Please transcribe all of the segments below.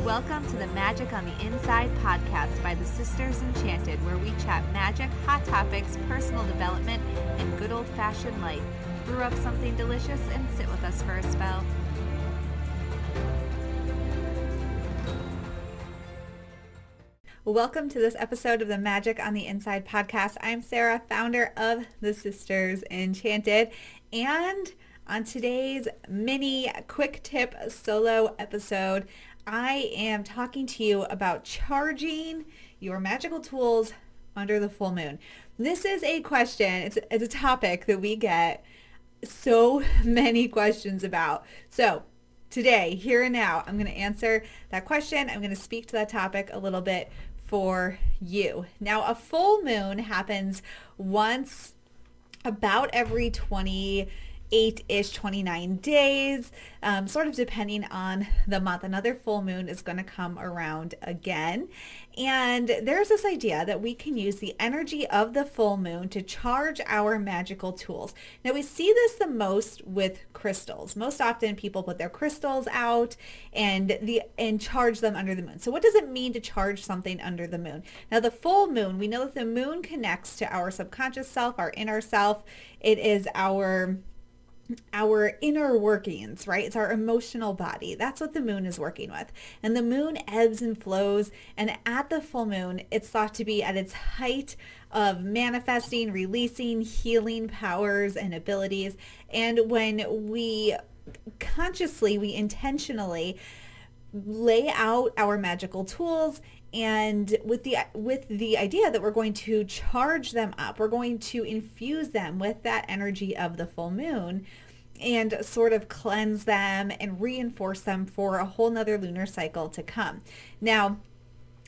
Welcome to the Magic on the Inside podcast by the Sisters Enchanted, where we chat magic, hot topics, personal development, and good old-fashioned life. Brew up something delicious and sit with us for a spell. Welcome to this episode of the Magic on the Inside podcast. I'm Sara, founder of the Sisters Enchanted, and on today's mini quick tip solo episode, I am talking to you about charging your magical tools under the full moon. This is a question, it's a topic that we get so many questions about. So today, here and now, I'm going to answer that question. I'm going to speak to that topic a little bit for you. Now, a full moon happens once about every 28-ish, 29 days, sort of depending on the month. Another full moon is going to come around again. And there's this idea that we can use the energy of the full moon to charge our magical tools. Now, we see this the most with crystals. Most often people put their crystals out and charge them under the moon. So what does it mean to charge something under the moon? Now, the full moon, we know that the moon connects to our subconscious self, our inner self. It is our inner workings, right? It's our emotional body. That's what the moon is working with. And the moon ebbs and flows. And at the full moon, it's thought to be at its height of manifesting, releasing, healing powers and abilities. And when we intentionally lay out our magical tools, and with the idea that we're going to charge them up, we're going to infuse them with that energy of the full moon and sort of cleanse them and reinforce them for a whole nother lunar cycle to come. Now,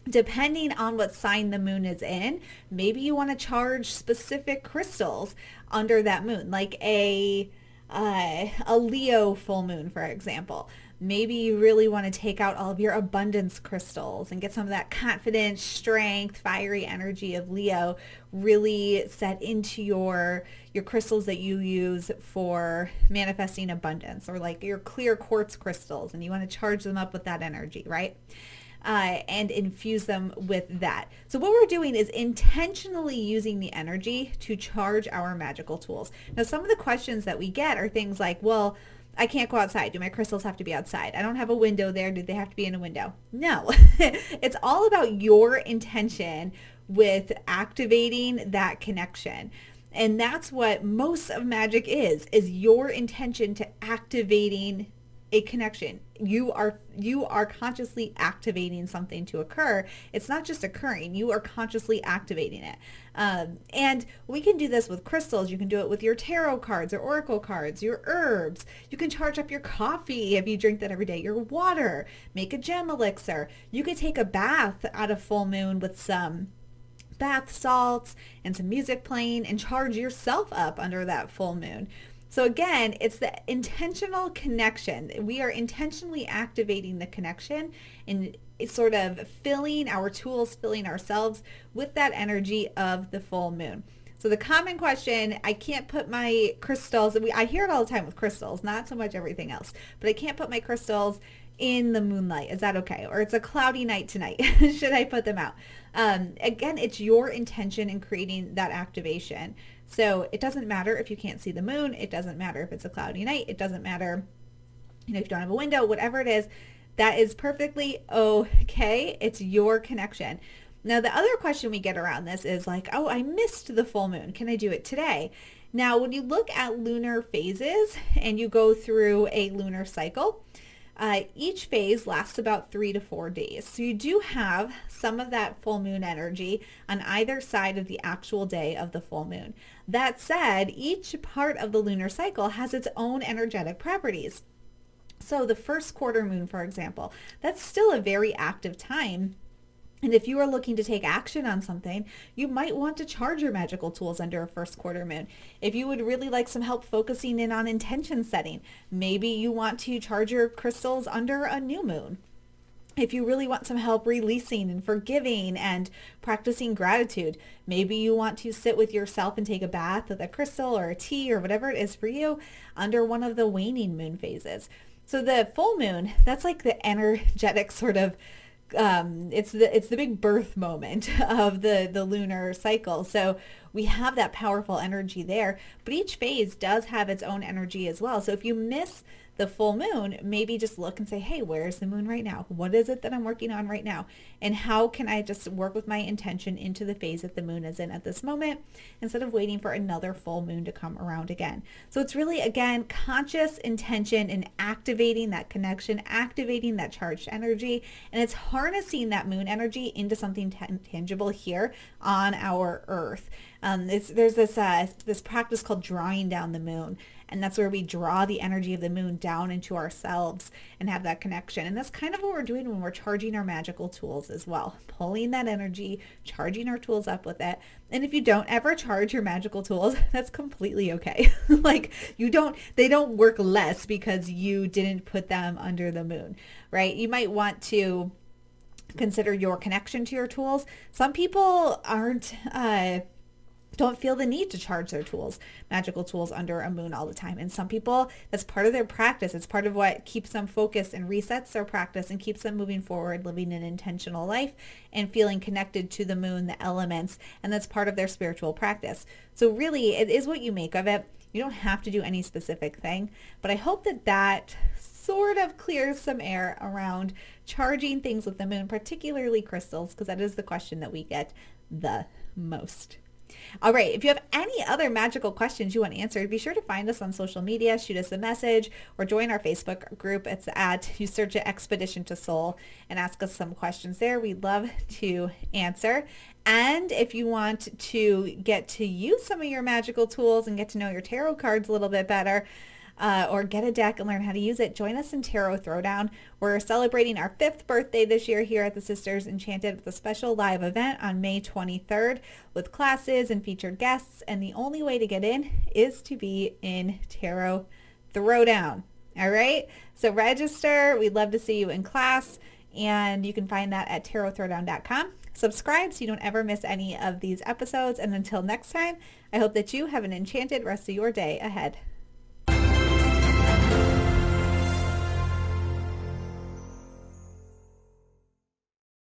depending on what sign the moon is in, maybe you want to charge specific crystals under that moon, like a Leo full moon, for example. Maybe you really want to take out all of your abundance crystals and get some of that confidence, strength, fiery energy of Leo really set into your crystals that you use for manifesting abundance, or like your clear quartz crystals, and you want to charge them up with that energy, right? And infuse them with that. So what we're doing is intentionally using the energy to charge our magical tools. Now, some of the questions that we get are things like, well, I can't go outside. Do my crystals have to be outside? I don't have a window there. Do they have to be in a window? No. It's all about your intention with activating that connection. And that's what most of magic is your intention to activating a connection. You are consciously activating something to occur. It's not just occurring. You are consciously activating it. And we can do this with crystals. You can do it with your tarot cards or oracle cards, your herbs. You can charge up your coffee if you drink that every day, your water, make a gem elixir. You could take a bath at a full moon with some bath salts and some music playing and charge yourself up under that full moon. So again, it's the intentional connection. We are intentionally activating the connection and sort of filling our tools, filling ourselves with that energy of the full moon. So the common question, I can't put my crystals, I hear it all the time with crystals, not so much everything else, but I can't put my crystals in the moonlight. Is that okay? Or it's a cloudy night tonight. Should I put them out? Again, it's your intention in creating that activation. So it doesn't matter if you can't see the moon. It doesn't matter if it's a cloudy night. It doesn't matter, if you don't have a window, whatever it is, that is perfectly okay. It's your connection. Now, the other question we get around this is like, oh, I missed the full moon. Can I do it today? Now, when you look at lunar phases and you go through a lunar cycle, each phase lasts about 3 to 4 days. So you do have some of that full moon energy on either side of the actual day of the full moon. That said, each part of the lunar cycle has its own energetic properties. So the first quarter moon, for example, that's still a very active time. And if you are looking to take action on something, you might want to charge your magical tools under a first quarter moon. If you would really like some help focusing in on intention setting, maybe you want to charge your crystals under a new moon. If you really want some help releasing and forgiving and practicing gratitude, maybe you want to sit with yourself and take a bath with a crystal or a tea or whatever it is for you under one of the waning moon phases. So the full moon, that's like the energetic sort of it's the big birth moment of the lunar cycle. So we have that powerful energy there, but each phase does have its own energy as well. So if you miss the full moon, maybe just look and say, hey, where's the moon right now? What is it that I'm working on right now? And how can I just work with my intention into the phase that the moon is in at this moment instead of waiting for another full moon to come around again? So it's really, again, conscious intention and activating that connection, activating that charged energy, and it's harnessing that moon energy into something tangible here on our earth. There's this practice called drawing down the moon, and that's where we draw the energy of the moon down into ourselves and have that connection. And that's kind of what we're doing when we're charging our magical tools as well, pulling that energy, charging our tools up with it. And if you don't ever charge your magical tools, that's completely okay. Like they don't work less because you didn't put them under the moon, right? You might want to consider your connection to your tools. Some people don't feel the need to charge their tools, magical tools, under a moon all the time. And some people, that's part of their practice. It's part of what keeps them focused and resets their practice and keeps them moving forward, living an intentional life and feeling connected to the moon, the elements. And that's part of their spiritual practice. So really, it is what you make of it. You don't have to do any specific thing. But I hope that sort of clears some air around charging things with the moon, particularly crystals, because that is the question that we get the most. All right, if you have any other magical questions you want answered, be sure to find us on social media, shoot us a message, or join our Facebook group. It's you search it Expedition to Soul and ask us some questions there. We'd love to answer. And if you want to get to use some of your magical tools and get to know your tarot cards a little bit better, or get a deck and learn how to use it, join us in Tarot Throwdown. We're celebrating our 5th birthday this year here at the Sisters Enchanted with a special live event on May 23rd with classes and featured guests. And the only way to get in is to be in Tarot Throwdown. All right. So register. We'd love to see you in class. And you can find that at tarotthrowdown.com. Subscribe so you don't ever miss any of these episodes. And until next time, I hope that you have an enchanted rest of your day ahead.